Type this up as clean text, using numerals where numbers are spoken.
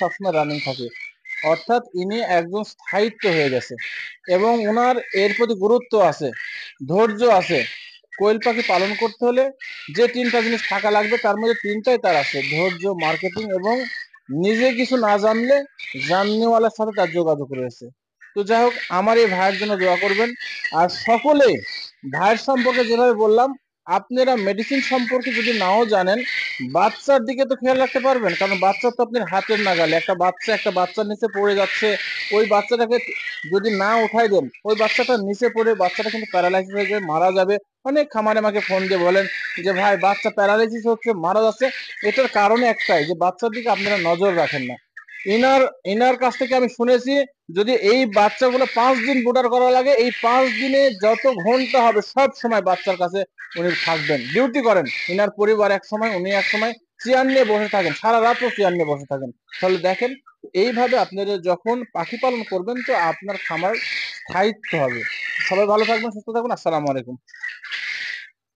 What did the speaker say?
সবসময় রানিং থাকে, অর্থাৎ ইনি একজন স্থায়িত্ব হয়ে গেছে এবং ওনার এর প্রতি গুরুত্ব আছে, ধৈর্য আছে। কোয়েল পাখি পালন করতে হলে যে তিনটা জিনিস থাকা লাগবে তার মধ্যে তিনটাই তার আছে: ধৈর্য, মার্কেটিং এবং নিজে কিছু না জানলে জাননেওয়ালার সাথে তার যোগাযোগ রয়েছে। তো যাই হোক, আমার এই ভাইয়ের জন্য দোয়া করবেন। আর সকলে ভাইয়ের সম্পর্কে যেভাবে বললাম, আপনারা মেডিসিন সম্পর্কে যদি নাও জানেন, বাচ্চার দিকে তো খেয়াল রাখতে পারবেন, কারণ বাচ্চা তো আপনার হাতের নাগালে। একটা বাচ্চার নিচে পড়ে যাচ্ছে, ওই বাচ্চাটাকে যদি না উঠাই দেন, ওই বাচ্চাটা নিচে পড়ে বাচ্চাটা কিন্তু প্যারালাইসিস হয়ে যাবে, মারা যাবে। অনেক খামারে আমাকে ফোন দিয়ে বলেন যে ভাই বাচ্চা প্যারালাইসিস হচ্ছে, মারা যাচ্ছে। এটার কারণ একটাই, যে বাচ্চার দিকে আপনারা নজর রাখেন না। ইনার ইনার কাছ থেকে আমি শুনেছি, যদি এই বাচ্চাগুলো 5 দিন বোর্ডার করা লাগে, এই 5 দিনে যত ঘন্টা হবে সব সময় বাচ্চার কাছে উনি থাকবেন, ডিউটি করেন। ইনার পরিবার এক সময়, উনি এক সময় চেয়ার নিয়ে বসে থাকেন, সারা রাতও চেয়ার নিয়ে বসে থাকেন। তাহলে দেখেন, এইভাবে আপনারা যখন পাখি পালন করবেন, তো আপনার খামার স্থায়িত্ব হবে। সবাই ভালো থাকবেন, সুস্থ থাকবেন। আসসালামু আলাইকুম।